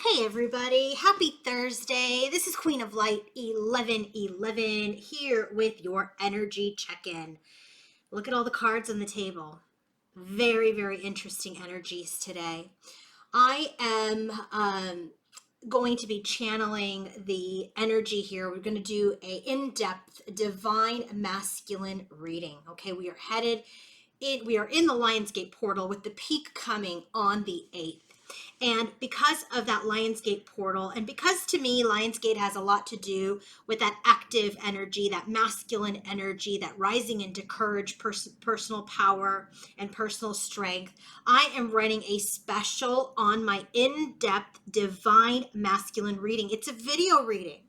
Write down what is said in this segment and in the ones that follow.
Hey everybody, happy Thursday. This is Queen of Light 1111 here with your energy check-in. Look at all the cards on the table. Very, very interesting energies today. I am going to be channeling the energy here. We're going to do a in-depth divine masculine reading. Okay, we are in the Lionsgate portal with the peak coming on the 8th. And because of that Lionsgate portal, and because to me, Lionsgate has a lot to do with that active energy, that masculine energy, that rising into courage, personal power, and personal strength, I am running a special on my in-depth divine masculine reading. It's a video reading.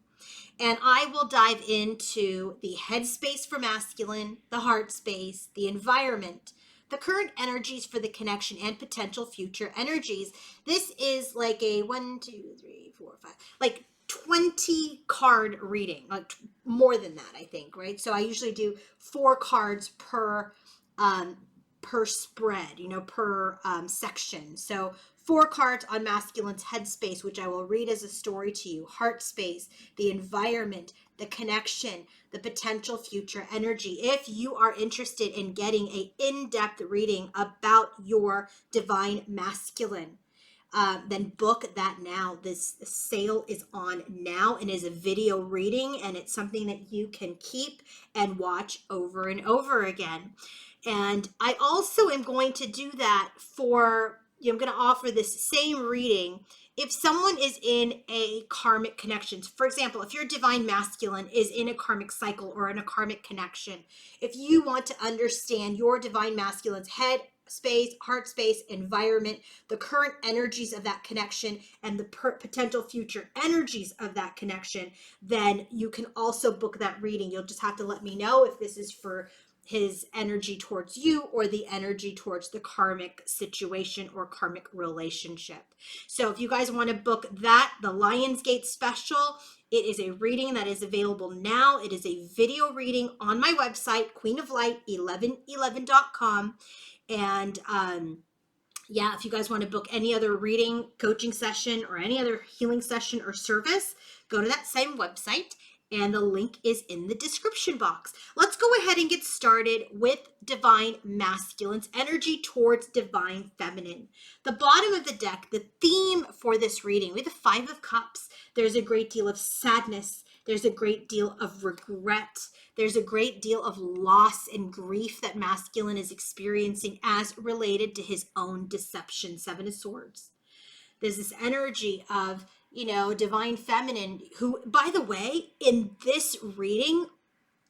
And I will dive into the headspace for masculine, the heart space, the environment, the current energies for the connection, and potential future energies. This is like a 1, 2, 3, 4, 5, like 20 card reading, like more than that, I think, right? So I usually do 4 cards per spread, per section. So 4 cards on masculine's headspace, which I will read as a story to you, heart space, the environment, the connection, the potential future energy. If you are interested in getting a in-depth reading about your divine masculine, then book that now. This sale is on now and is a video reading, and it's something that you can keep and watch over and over again. And I also am going to do that I'm going to offer this same reading if someone is in a karmic connection. For example, if your divine masculine is in a karmic cycle or in a karmic connection, if you want to understand your divine masculine's head space, heart space, environment, the current energies of that connection, and the potential future energies of that connection, then you can also book that reading. You'll just have to let me know if this is for his energy towards you or the energy towards the karmic situation or karmic relationship. So if you guys want to book that, the Lionsgate special, it is a reading that is available now. It is a video reading on my website, queenoflight1111.com. And if you guys want to book any other reading, coaching session, or any other healing session or service, go to that same website, and the link is in the description box. Let's go ahead and get started with divine masculine's energy towards divine feminine. The bottom of the deck, the theme for this reading, we have the 5 of Cups. There's a great deal of sadness. There's a great deal of regret. There's a great deal of loss and grief that masculine is experiencing as related to his own deception. 7 of Swords. There's this energy of, divine feminine, who, by the way, in this reading,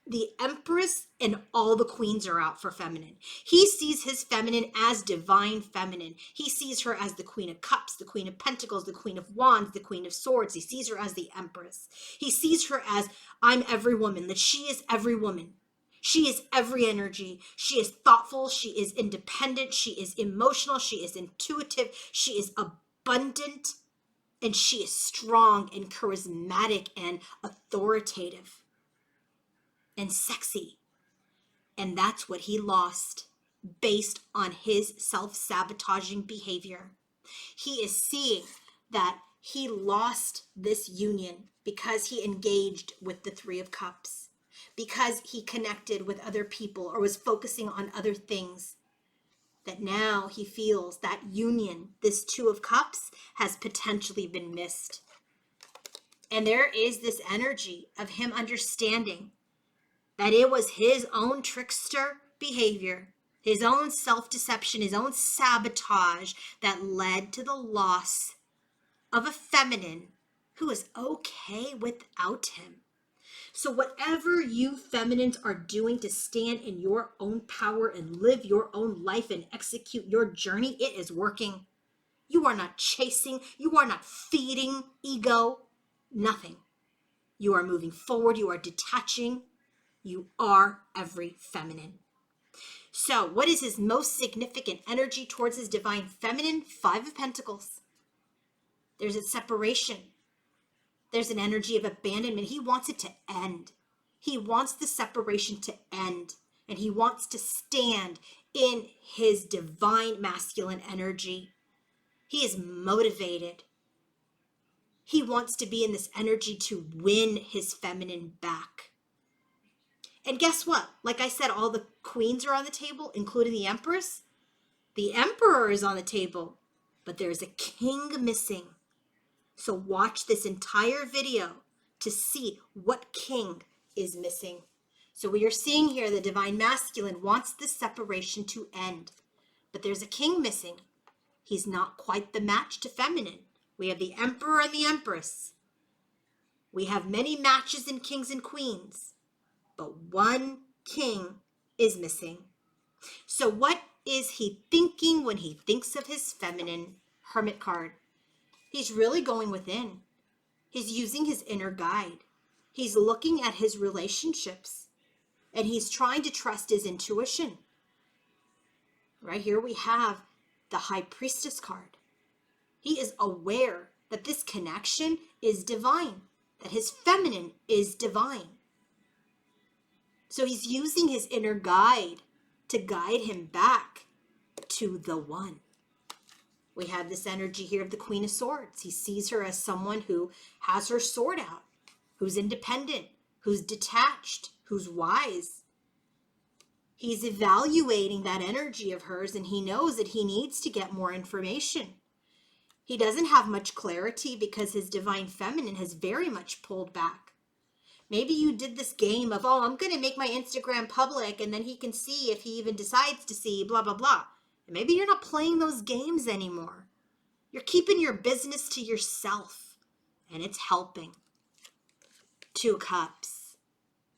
the Empress and all the queens are out for feminine. He sees his feminine as divine feminine. He sees her as the Queen of Cups, the Queen of Pentacles, the Queen of Wands, the Queen of Swords. He sees her as the Empress. He sees her as, I'm every woman, that she is every woman. She is every energy. She is thoughtful. She is independent. She is emotional. She is intuitive. She is abundant. And she is strong and charismatic and authoritative and sexy. And that's what he lost based on his self-sabotaging behavior. He is seeing that he lost this union because he engaged with the 3 of Cups, because he connected with other people or was focusing on other things, that now he feels that union, this 2 of Cups, has potentially been missed. And there is this energy of him understanding that it was his own trickster behavior, his own self-deception, his own sabotage that led to the loss of a feminine who is okay without him. So whatever you feminines are doing to stand in your own power and live your own life and execute your journey, it is working. You are not chasing. You are not feeding ego. Nothing. You are moving forward. You are detaching. You are every feminine. So what is his most significant energy towards his divine feminine? 5 of Pentacles. There's a separation. There's an energy of abandonment. He wants it to end. He wants the separation to end. And he wants to stand in his divine masculine energy. He is motivated. He wants to be in this energy to win his feminine back. And guess what? Like I said, all the queens are on the table, including the empress. The emperor is on the table, but there's a king missing. So watch this entire video to see what king is missing. So we are seeing here the divine masculine wants this separation to end, but there's a king missing. He's not quite the match to feminine. We have the emperor and the empress. We have many matches in kings and queens, but one king is missing. So what is he thinking when he thinks of his feminine? Hermit card. He's really going within. He's using his inner guide. He's looking at his relationships, and he's trying to trust his intuition. Right here we have the High Priestess card. He is aware that this connection is divine, that his feminine is divine. So he's using his inner guide to guide him back to the one. We have this energy here of the Queen of Swords. He sees her as someone who has her sword out, who's independent, who's detached, who's wise. He's evaluating that energy of hers, and he knows that he needs to get more information. He doesn't have much clarity because his divine feminine has very much pulled back. Maybe you did this game of, oh, I'm going to make my Instagram public, and then he can see if he even decides to see, blah, blah, blah. And maybe you're not playing those games anymore. You're keeping your business to yourself, and it's helping. 2 cups.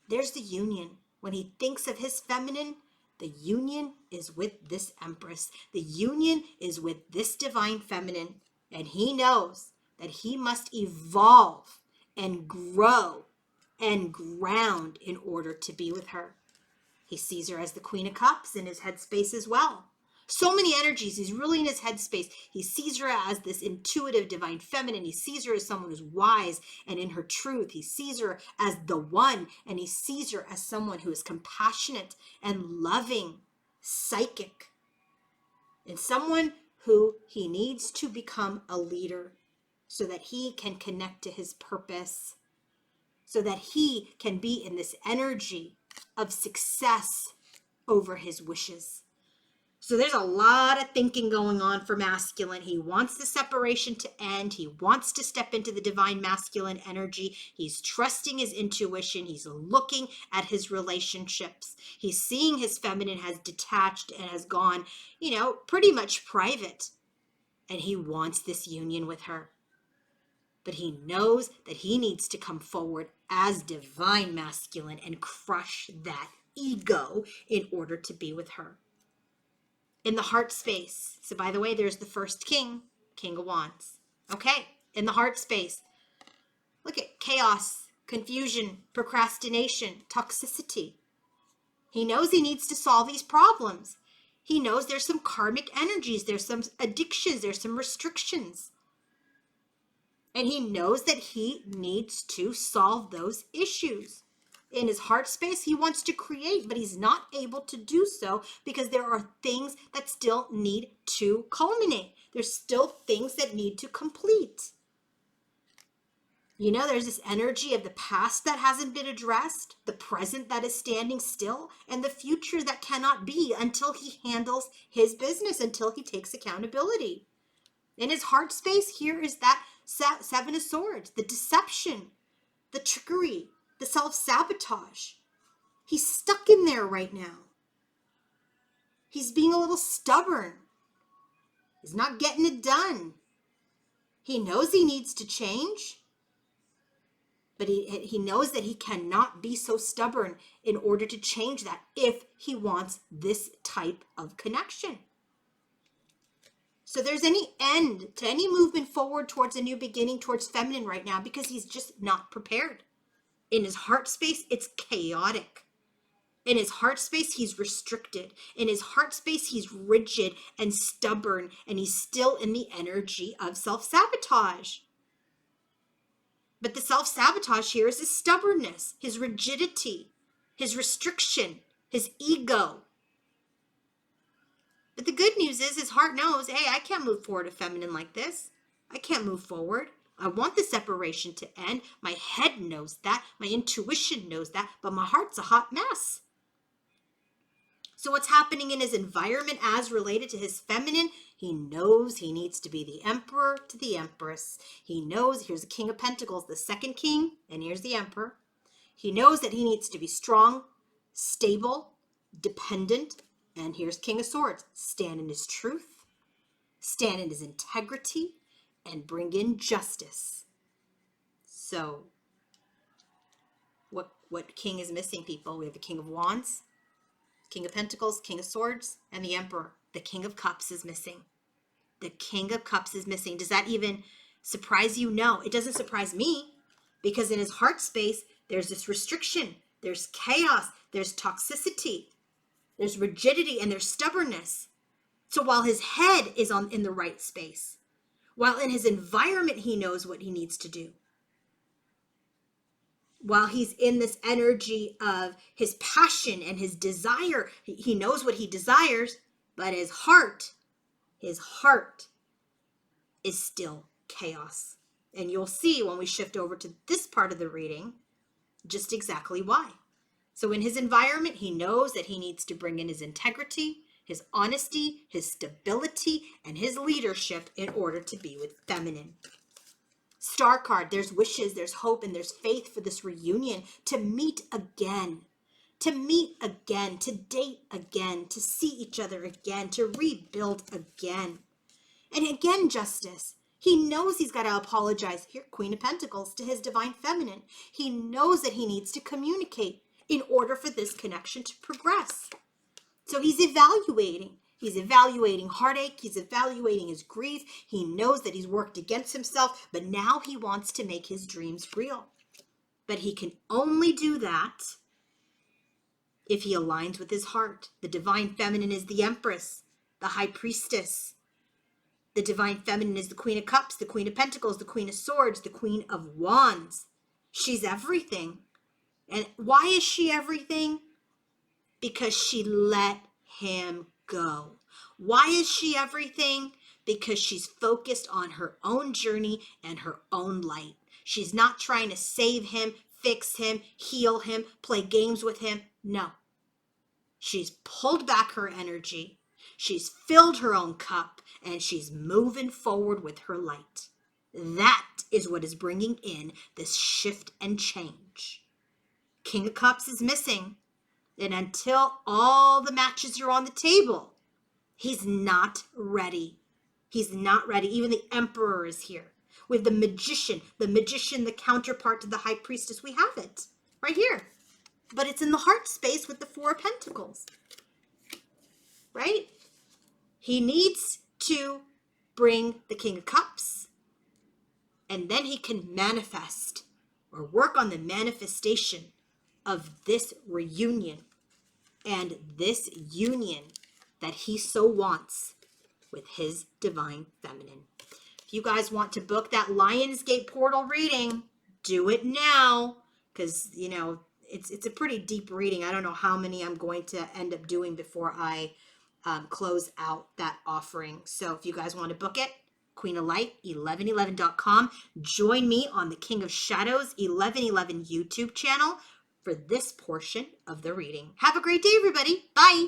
There's the union. When he thinks of his feminine, the union is with this empress. The union is with this divine feminine. And he knows that he must evolve and grow and ground in order to be with her. He sees her as the Queen of Cups in his headspace as well. So many energies. He's really in his headspace. He sees her as this intuitive divine feminine. He sees her as someone who's wise and in her truth. He sees her as the one, and he sees her as someone who is compassionate and loving, psychic, and someone who he needs to become a leader so that he can connect to his purpose, so that he can be in this energy of success over his wishes. So there's a lot of thinking going on for masculine. He wants the separation to end. He wants to step into the divine masculine energy. He's trusting his intuition. He's looking at his relationships. He's seeing his feminine has detached and has gone, pretty much private. And he wants this union with her. But he knows that he needs to come forward as divine masculine and crush that ego in order to be with her. In the heart space. So by the way, there's the first king, King of Wands. Okay, in the heart space. Look at chaos, confusion, procrastination, toxicity. He knows he needs to solve these problems. He knows there's some karmic energies, there's some addictions, there's some restrictions. And he knows that he needs to solve those issues. In his heart space, he wants to create, but he's not able to do so because there are things that still need to culminate. There's still things that need to complete. There's this energy of the past that hasn't been addressed, the present that is standing still, and the future that cannot be until he handles his business, until he takes accountability. In his heart space, here is that 7 of Swords, the deception, the trickery, the self-sabotage. He's stuck in there right now. He's being a little stubborn. He's not getting it done. He knows he needs to change, but he knows that he cannot be so stubborn in order to change that if he wants this type of connection. So there's any end to any movement forward towards a new beginning, towards feminine right now, because he's just not prepared. In his heart space, it's chaotic. In his heart space, he's restricted. In his heart space, he's rigid and stubborn, and he's still in the energy of self-sabotage. But the self-sabotage here is his stubbornness, his rigidity, his restriction, his ego. But the good news is his heart knows, hey, I can't move forward a feminine like this. I can't move forward. I want the separation to end. My head knows that. My intuition knows that. But my heart's a hot mess. So what's happening in his environment as related to his feminine? He knows he needs to be the emperor to the empress. He knows, here's the King of Pentacles, the second king, and here's the emperor. He knows that he needs to be strong, stable, dependent, and here's King of Swords. Stand in his truth, stand in his integrity, and bring in justice. So, what king is missing, people? We have the King of Wands, King of Pentacles, King of Swords, and the Emperor. The King of Cups is missing. The King of Cups is missing. Does that even surprise you? No, it doesn't surprise me, because in his heart space, there's this restriction, there's chaos, there's toxicity, there's rigidity, and there's stubbornness. So while his head is in the right space, while in his environment he knows what he needs to do, while he's in this energy of his passion and his desire, he knows what he desires, but his heart is still chaos. And you'll see when we shift over to this part of the reading just exactly why. So in his environment, he knows that he needs to bring in his integrity, his honesty, his stability, and his leadership in order to be with feminine. Star card, there's wishes, there's hope, and there's faith for this reunion to meet again, to date again, to see each other again, to rebuild again. And again, justice. He knows he's got to apologize, here, Queen of Pentacles, to his divine feminine. He knows that he needs to communicate in order for this connection to progress. So he's evaluating. He's evaluating heartache. He's evaluating his grief. He knows that he's worked against himself, but now he wants to make his dreams real. But he can only do that if he aligns with his heart. The divine feminine is the Empress, the High Priestess. The divine feminine is the Queen of Cups, the Queen of Pentacles, the Queen of Swords, the Queen of Wands. She's everything. And why is she everything? Because she let him go. Why is she everything? Because she's focused on her own journey and her own light. She's not trying to save him, fix him, heal him, play games with him. No. She's pulled back her energy. She's filled her own cup, and she's moving forward with her light. That is what is bringing in this shift and change. King of Cups is missing. And until all the matches are on the table, he's not ready. He's not ready. Even the Emperor is here. We have the Magician, the counterpart to the High Priestess. We have it right here. But it's in the heart space with the Four of Pentacles. Right? He needs to bring the King of Cups, and then he can manifest or work on the manifestation of this reunion and this union that he so wants with his divine feminine. If you guys want to book that Lionsgate portal reading, do it now, because, you know, it's a pretty deep reading. I don't know how many I'm going to end up doing before I close out that offering. So if you guys want to book it, Queen of Light, 1111.com. Join me on the King of Shadows 1111 YouTube channel for this portion of the reading. Have a great day, everybody. Bye.